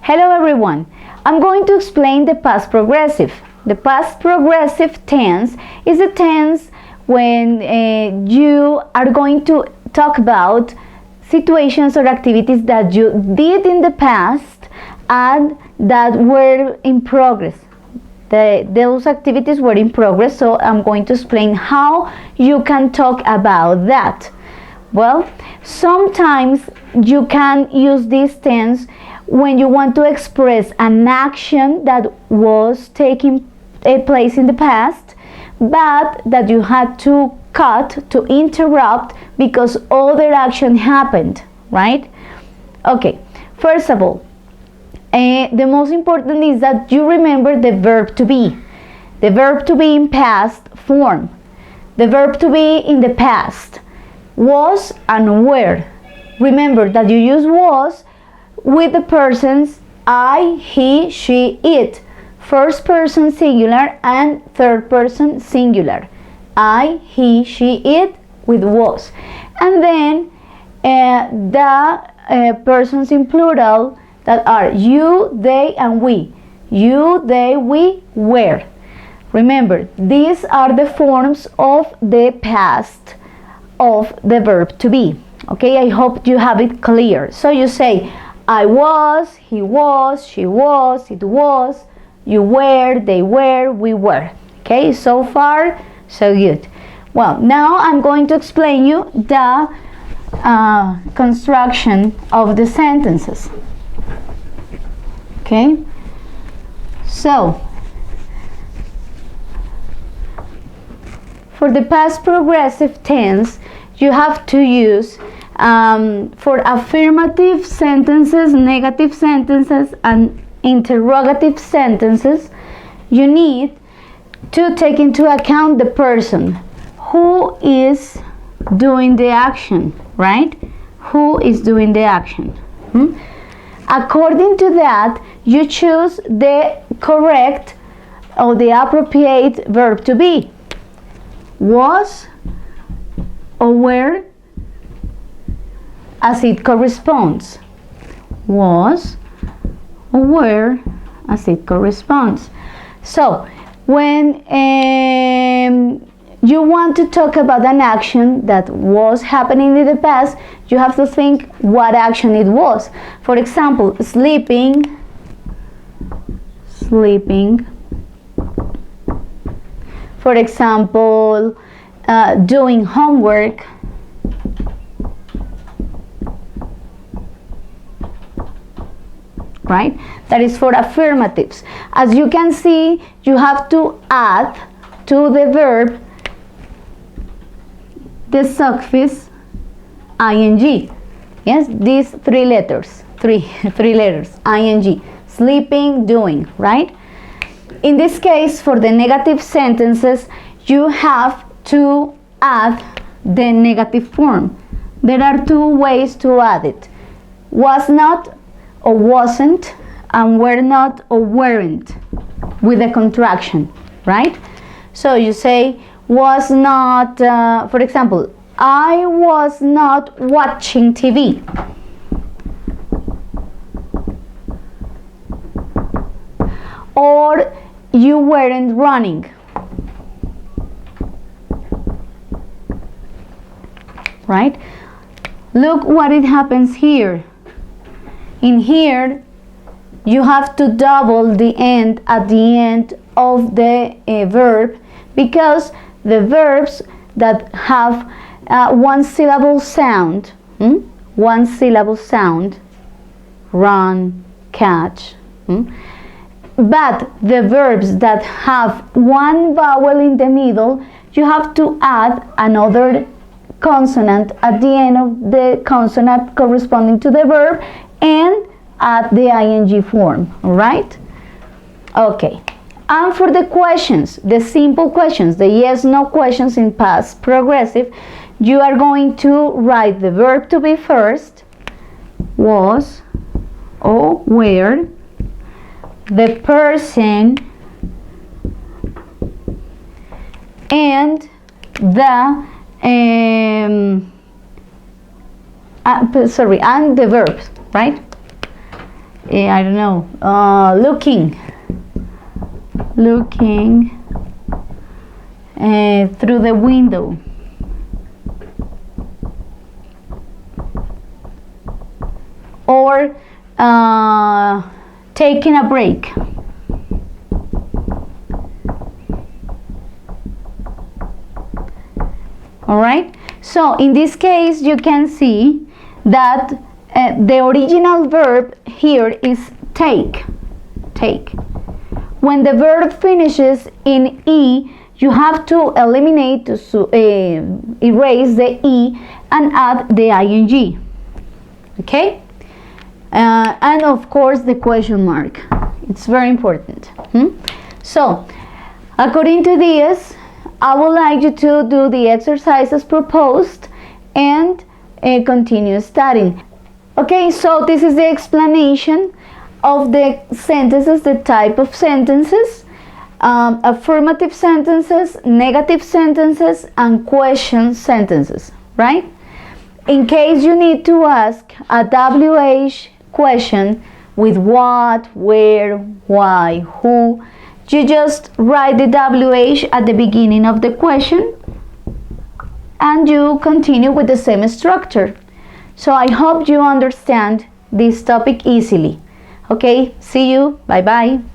Hello everyone. I'm going to explain the past progressive. The past progressive tense is a tense when you are going to talk about situations or activities that you did in the past and that were in progress. Those activities were in progress, so I'm going to explain how you can talk about that. Well, sometimes you can use this tense when you want to express an action that was taking place in the past, but that you had to cut, to interrupt, because other action happened, right? Okay, first of all, the most important is that you remember the verb to be. The verb to be in past form. The verb to be in the past. Was and were. Remember that you use was with the persons I, he, she, it. First person singular and third person singular. I, he, she, it with was. And then the persons in plural that are you, they, and we. You, they, we, were. Remember, these are the forms of the past of the verb to be. Okay, I hope you have it clear. So you say, I was, he was, she was, it was, you were, they were, we were. Okay, so far, so good. Well, now I'm going to explain you the construction of the sentences. Okay, so for the past progressive tense, you have to use for affirmative sentences, negative sentences, and interrogative sentences, you need to take into account the person who is doing the action, right? Who is doing the action? According to that, you choose the correct or the appropriate verb to be. Was or were as it corresponds. Was or were as it corresponds. So when you want to talk about an action that was happening in the past, you have to think what action it was. For example, sleeping. For example, doing homework. Right? That is for affirmatives. As you can see, you have to add to the verb the suffix ing. Yes, these three letters, three letters, ing. Sleeping, doing, right? In this case, for the negative sentences, you have to add the negative form. There are two ways to add it. Was not or wasn't, and were not or weren't, with a contraction, right? So you say was not, for example, I was not watching TV. Or you weren't running. Right? Look what it happens here. In here, you have to double the end at the end of the verb, because the verbs that have one syllable sound, run, catch, but the verbs that have one vowel in the middle, you have to add another consonant at the end of the consonant corresponding to the verb and add the ing form, right? Okay. And for the questions, the simple questions, the yes/no questions in past progressive, you are going to write the verb to be first, was or were, the person, and the and the verbs, right? I don't know, looking through the window. Or taking a break. All right, so in this case you can see that the original verb here is take. When the verb finishes in E, you have to eliminate, erase the E and add the ing. Okay? And of course the question mark. It's very important. So, according to this, I would like you to do the exercises proposed and continue studying. Okay, so this is the explanation of the sentences, the type of sentences, affirmative sentences, negative sentences, and question sentences, right? In case you need to ask a WH question with what, where, why, who, you just write the WH at the beginning of the question and you continue with the same structure. So I hope you understand this topic easily. Okay, see you. Bye bye.